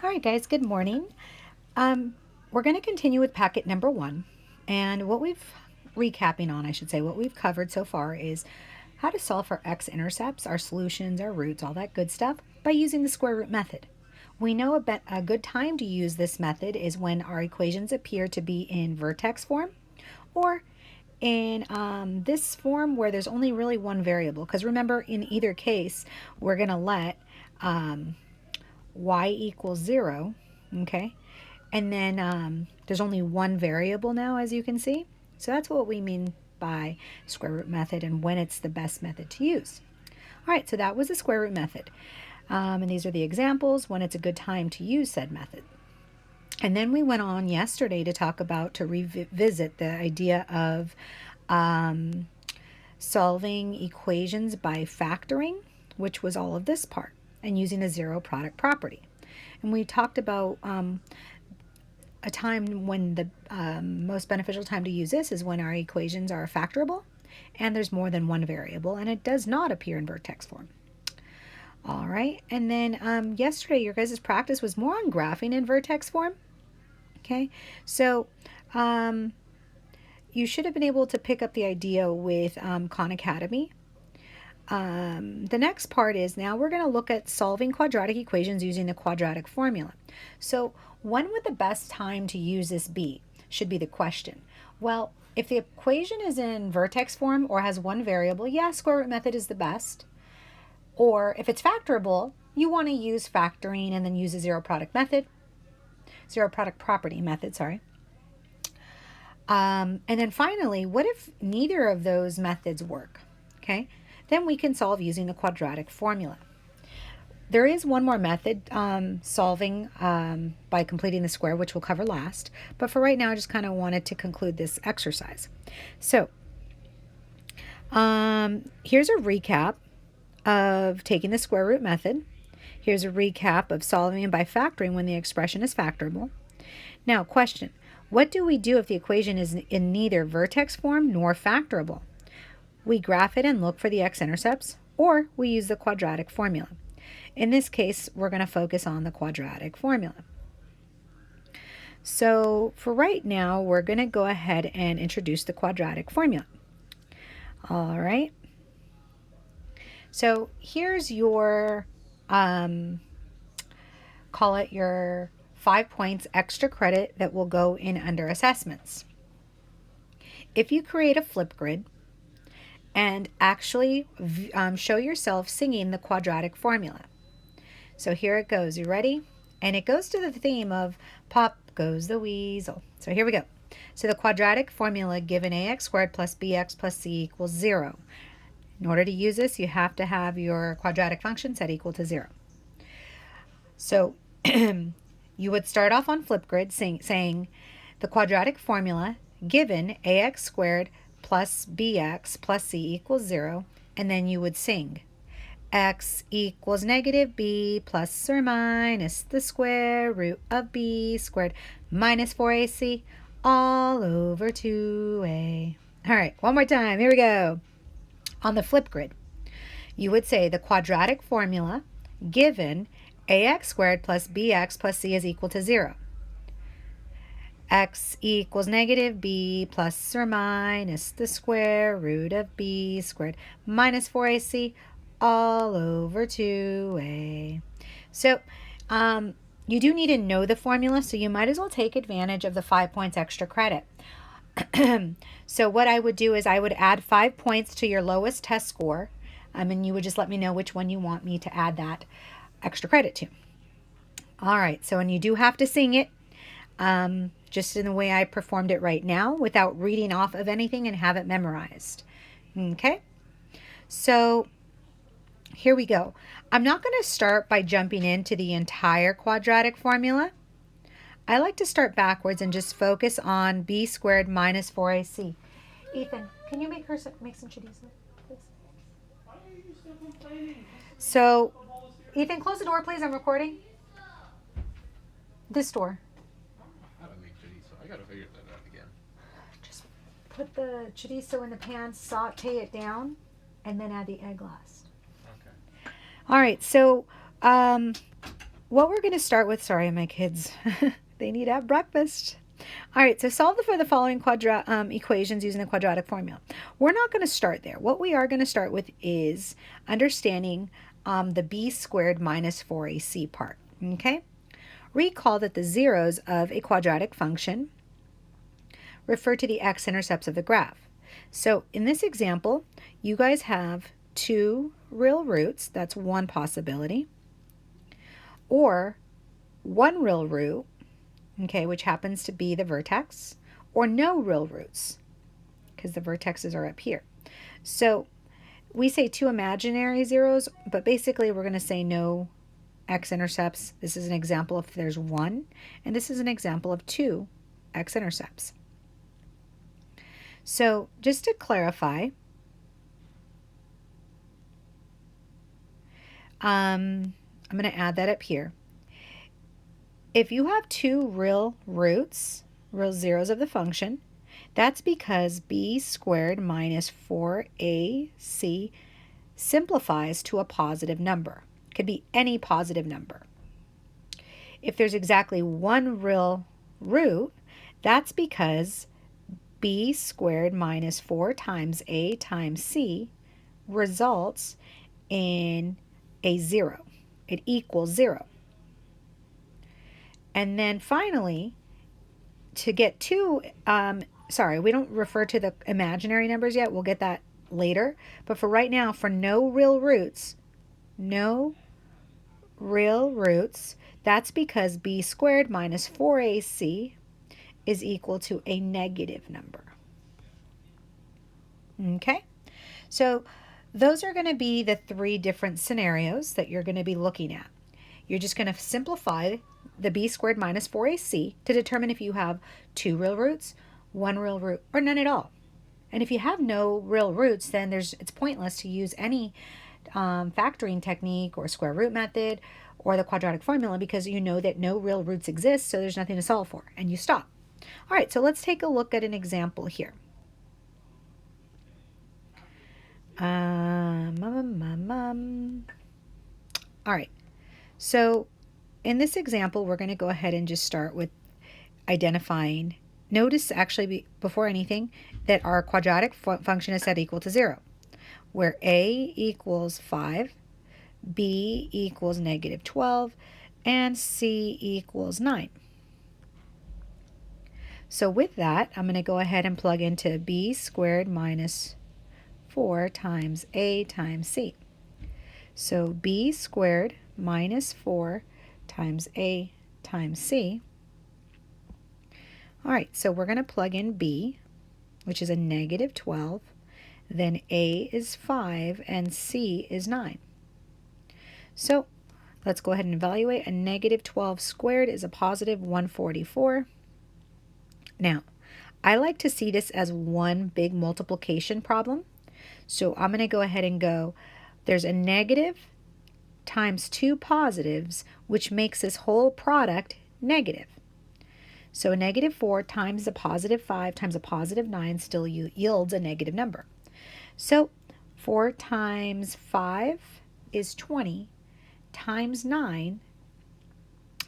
All right, guys, good morning. We're going to continue with packet number 1. And what we've recapping on, I should say, what we've covered so far is how to solve for x-intercepts, our solutions, our roots, all that good stuff, by using the square root method. We know a good time to use this method is when our equations appear to be in vertex form or in this form where there's only really one variable. Because remember, in either case, we're going to let y equals 0, okay? And then there's only one variable now, as you can see. So that's what we mean by square root method and when it's the best method to use. All right, so that was the square root method. And these are the examples when it's a good time to use said method. And then we went on yesterday to talk about, to revisit the idea of solving equations by factoring, which was all of this part, and using the zero product property. And we talked about a time when the most beneficial time to use this is when our equations are factorable and there's more than one variable and it does not appear in vertex form. All right, and then yesterday your guys' practice was more on graphing in vertex form. Okay, so you should have been able to pick up the idea with Khan Academy. The next part is now we're going to look at solving quadratic equations using the quadratic formula. So when would the best time to use this be? Should be the question. Well, if the equation is in vertex form or has one variable, yeah, square root method is the best. Or if it's factorable, you want to use factoring and then use a zero product property method, sorry. And then finally, what if neither of those methods work? Okay, then we can solve using the quadratic formula. There is one more method, solving by completing the square, which we'll cover last. But for right now, I just kind of wanted to conclude this exercise. So here's a recap of taking the square root method. Here's a recap of solving by factoring when the expression is factorable. Now, question. What do we do if the equation is in neither vertex form nor factorable? We graph it and look for the x-intercepts, or we use the quadratic formula. In this case, we're going to focus on the quadratic formula. So for right now, we're going to go ahead and introduce the quadratic formula. All right. So here's your, call it your 5 points extra credit that will go in under assessments. If you create a Flipgrid and actually show yourself singing the quadratic formula. So here it goes. You ready? And it goes to the theme of Pop Goes the Weasel. So here we go. So the quadratic formula given ax squared plus bx plus c equals 0. In order to use this, you have to have your quadratic function set equal to 0. So you would start off on Flipgrid saying the quadratic formula given ax squared plus bx plus c equals 0, and then you would sing x equals negative b plus or minus the square root of b squared minus 4ac all over 2a. All right, one more time. Here we go. On the Flipgrid, you would say the quadratic formula given ax squared plus bx plus c is equal to 0. X equals negative b plus or minus the square root of b squared minus 4ac all over 2a. So you do need to know the formula, so you might as well take advantage of the 5 points extra credit. So what I would do is I would add 5 points to your lowest test score, and you would just let me know which one you want me to add that extra credit to. All right, so and you do have to sing it just in the way I performed it right now without reading off of anything and have it memorized. Okay, so here we go. I'm not going to start by jumping into the entire quadratic formula. I like to start backwards and just focus on b squared minus 4ac. Ethan, can you make some chorizo, please? Why are you still complaining? So, Ethan, close the door, please. I'm recording. This door. How to make chorizo? I gotta figure that out again. Just put the chorizo in the pan, saute it down, and then add the egg last. Okay. All right, so what we're going to start with, sorry, my kids, they need to have breakfast. All right, so solve for the following equations using the quadratic formula. We're not going to start there. What we are going to start with is understanding the b squared minus 4ac part, okay? Recall that the zeros of a quadratic function refer to the x-intercepts of the graph. So in this example, you guys have two real roots, that's one possibility, or one real root, okay, which happens to be the vertex, or no real roots, because the vertexes are up here. So we say two imaginary zeros, but basically we're going to say no x-intercepts. This is an example if there's one, and this is an example of two x-intercepts. So just to clarify, I'm going to add that up here. If you have two real roots, real zeros of the function, that's because b squared minus 4ac simplifies to a positive number. It could be any positive number. If there's exactly one real root, that's because b squared minus 4 times a times c results in a 0. It equals 0. And then finally, to get to, sorry, we don't refer to the imaginary numbers yet. We'll get that later. But for right now, for no real roots, that's because b squared minus 4ac is equal to a negative number. Okay? So those are going to be the three different scenarios that you're going to be looking at. You're just going to simplify the b squared minus 4ac to determine if you have two real roots, one real root, or none at all. And if you have no real roots, then it's pointless to use any factoring technique or square root method or the quadratic formula, because you know that no real roots exist, so there's nothing to solve for, and you stop. All right, so let's take a look at an example here. All right, so in this example, we're going to go ahead and just start with identifying. Notice actually before anything that our quadratic function is set equal to 0, where a equals 5, b equals negative 12, and c equals 9. So with that, I'm going to go ahead and plug into b squared minus 4 times a times c. So b squared minus 4 times a times c. All right, so we're going to plug in b, which is a negative 12, then a is 5, and c is 9. So let's go ahead and evaluate. A negative 12 squared is a positive 144. Now, I like to see this as one big multiplication problem. So I'm going to go ahead and go, there's a negative times two positives, which makes this whole product negative. So a negative 4 times a positive 5 times a positive 9 still yields a negative number. So 4 times 5 is 20, times 9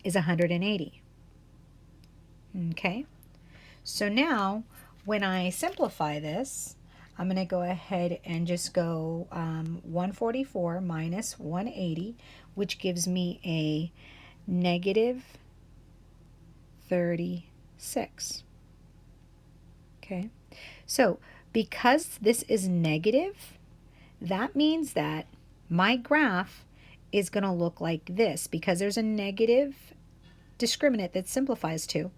is 180. Okay, so now when I simplify this, I'm going to go ahead and just go 144 minus 180, which gives me a negative 36. Okay, so because this is negative, that means that my graph is going to look like this. Because there's a negative discriminant that simplifies to,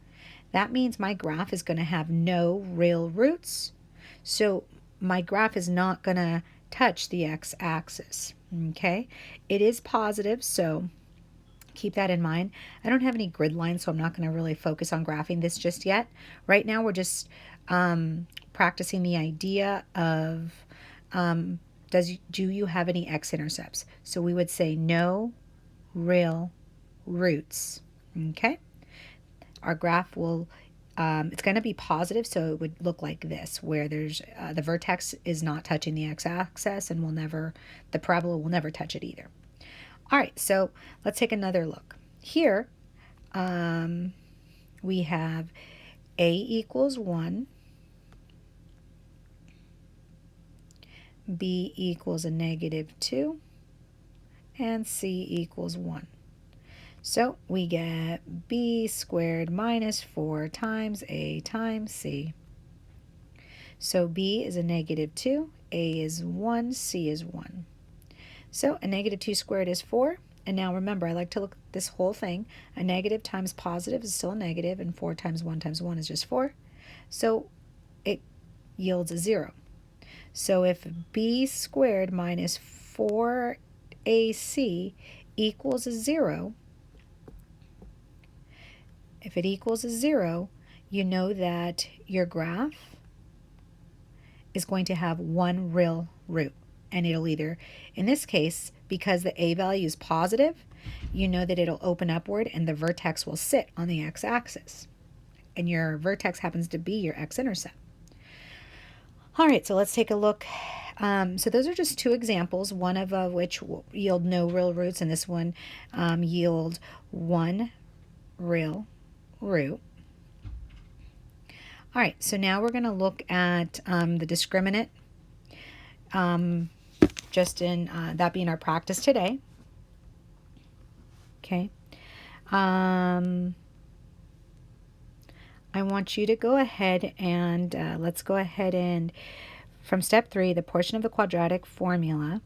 that means my graph is going to have no real roots. So my graph is not going to touch the x-axis. Okay, it is positive, so keep that in mind. I don't have any grid lines, so I'm not going to really focus on graphing this just yet. Right now, we're just practicing the idea of do you have any x-intercepts? So we would say no real roots. Okay, our graph will it's going to be positive, so it would look like this, where there's the vertex is not touching the x-axis, and the parabola will never touch it either. All right, so let's take another look. here we have a equals 1, b equals a -2, and c equals 1. So we get b squared minus 4 times a times c. So b is a -2, a is 1, c is 1. So a -2 squared is 4. And now remember, I like to look at this whole thing. A negative times positive is still a negative, and 4 times 1 times 1 is just 4. So it yields a 0. So if b squared minus 4ac equals a 0, if it equals a 0, you know that your graph is going to have one real root. And it'll either, in this case, because the a value is positive, you know that it'll open upward and the vertex will sit on the x-axis. And your vertex happens to be your x-intercept. All right, so let's take a look. So those are just two examples, one of which will yield no real roots, and this one yield one real root. All right, so now we're going to look at the discriminant, just in that being our practice today. Okay. I want you to go ahead and let's go ahead and from step 3, the portion of the quadratic formula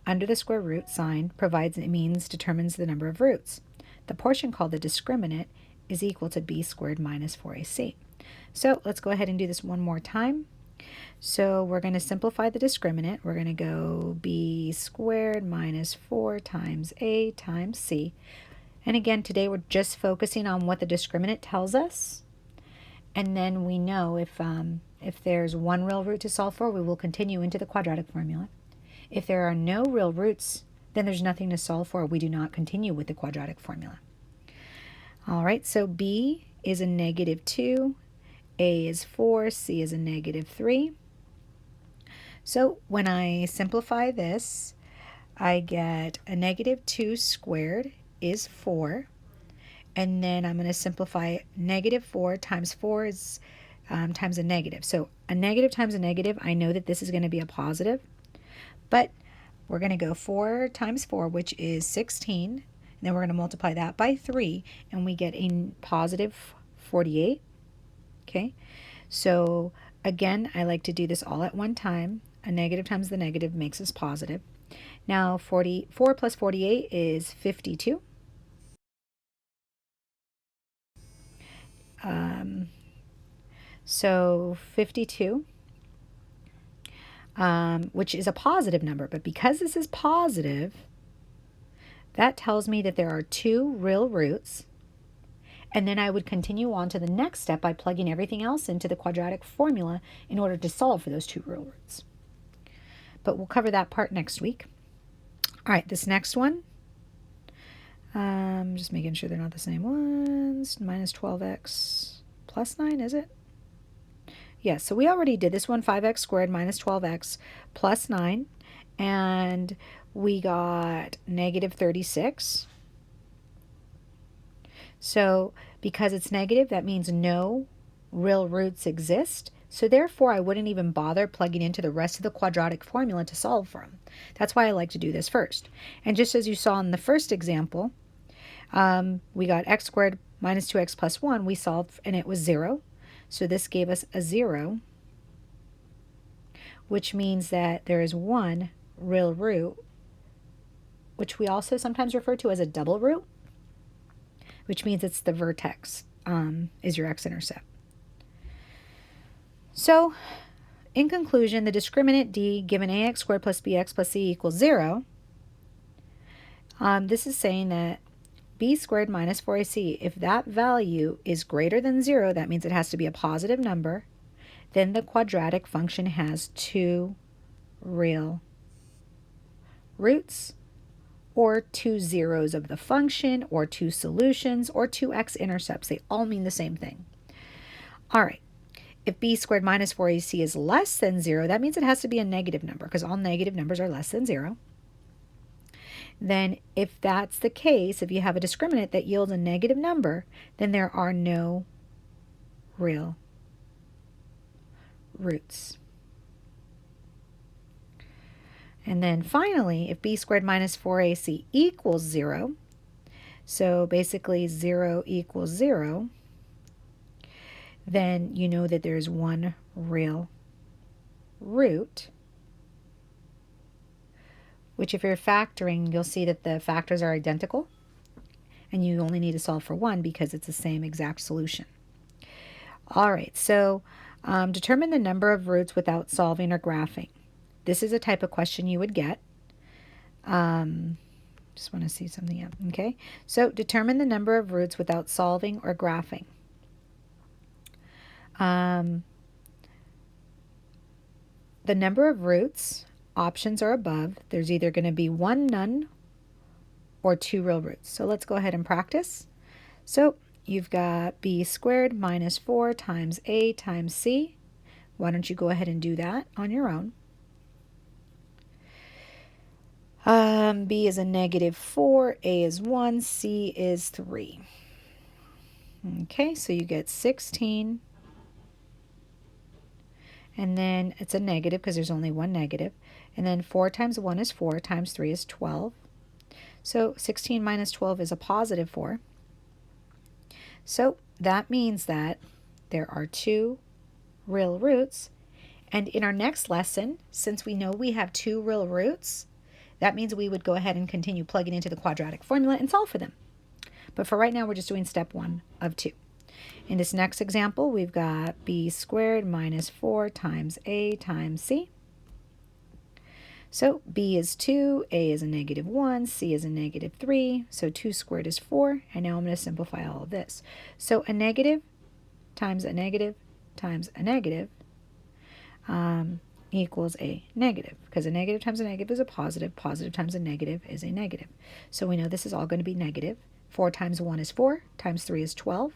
under the square root sign provides a means determines the number of roots. The portion called the discriminant is equal to b squared minus 4ac. So let's go ahead and do this one more time. So we're going to simplify the discriminant. We're going to go b squared minus 4 times a times c. And again, today we're just focusing on what the discriminant tells us. And then we know if there's one real root to solve for, we will continue into the quadratic formula. If there are no real roots, then there's nothing to solve for. We do not continue with the quadratic formula. All right, so b is a -2, a is 4, c is a -3. So when I simplify this, I get a -2 squared is 4. And then I'm going to simplify -4 times 4 is times a negative. So a negative times a negative, I know that this is going to be a positive. But we're going to go 4 times 4, which is 16. And then we're going to multiply that by 3, and we get a positive 48. Okay, so again, I like to do this all at one time. A negative times the negative makes us positive. Now 44 plus 48 is 52. So 52, which is a positive number. But because this is positive, that tells me that there are two real roots. And then I would continue on to the next step by plugging everything else into the quadratic formula in order to solve for those two real roots. But we'll cover that part next week. All right, this next one, just making sure they're not the same ones. Minus 12x plus 9, is it? Yes, so we already did this one, 5x squared minus 12x plus 9. And we got -36. So because it's negative, that means no real roots exist. So therefore, I wouldn't even bother plugging into the rest of the quadratic formula to solve for them. That's why I like to do this first. And just as you saw in the first example, we got x squared minus 2x plus 1. We solved, and it was 0. So this gave us a 0, which means that there is one real root, which we also sometimes refer to as a double root, which means it's the vertex is your x-intercept. So in conclusion, the discriminant d given ax squared plus bx plus c equals 0, this is saying that b squared minus 4ac, if that value is greater than 0, that means it has to be a positive number, then the quadratic function has two real roots, or two zeros of the function, or two solutions, or two x-intercepts. They all mean the same thing. All right, if b squared minus 4ac is less than 0, that means it has to be a negative number, because all negative numbers are less than 0. then if that's the case, if you have a discriminant that yields a negative number, then there are no real roots. And then finally, if b squared minus 4ac equals 0, so basically 0 equals 0, then you know that there's one real root, which if you're factoring, you'll see that the factors are identical, and you only need to solve for one because it's the same exact solution. All right, so determine the number of roots without solving or graphing. This is a type of question you would get. Just want to see something up. Okay, so determine the number of roots without solving or graphing. The number of roots, options are above. There's either going to be one, none, or two real roots. So let's go ahead and practice. So you've got b squared minus 4 times a times c. Why don't you go ahead and do that on your own? B is a negative 4, a is 1, c is 3. Okay, so you get 16. And then it's a negative because there's only one negative. And then 4 times 1 is 4, times 3 is 12. So 16 minus 12 is a positive 4. So that means that there are two real roots. And in our next lesson, since we know we have two real roots, that means we would go ahead and continue plugging into the quadratic formula and solve for them. But for right now, we're just doing step 1 of 2. In this next example, we've got b squared minus 4 times a times c. So b is 2, a is a negative 1, c is a negative 3. So 2 squared is 4. And now I'm going to simplify all of this. So a negative times a negative times a negative equals a negative, because a negative times a negative is a positive. Positive times a negative is a negative. So we know this is all going to be negative. 4 times 1 is 4, times 3 is 12.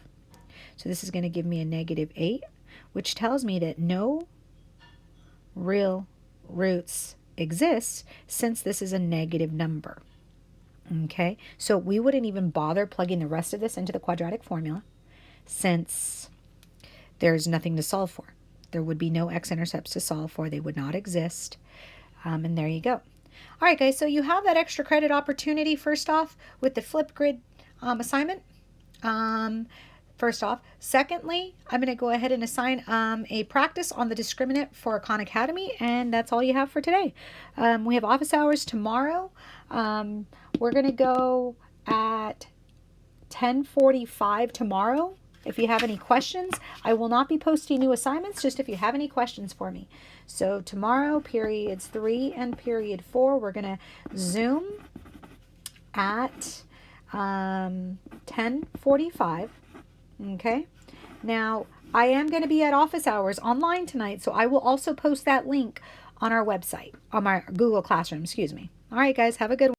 So this is going to give me a negative 8, which tells me that no real roots exist since this is a negative number. Okay, so we wouldn't even bother plugging the rest of this into the quadratic formula since there's nothing to solve for. There would be no x-intercepts to solve for. They would not exist. And there you go. All right, guys, so you have that extra credit opportunity first off with the Flipgrid assignment. First off. Secondly, I'm going to go ahead and assign a practice on the discriminant for Khan Academy, and that's all you have for today. We have office hours tomorrow. We're going to go at 10:45 tomorrow. If you have any questions, I will not be posting new assignments, just if you have any questions for me. So tomorrow, periods 3 and period 4, we're going to Zoom at 10:45. Okay, now I am going to be at office hours online tonight, so I will also post that link on our website, on my Google Classroom, excuse me. All right, guys, have a good one.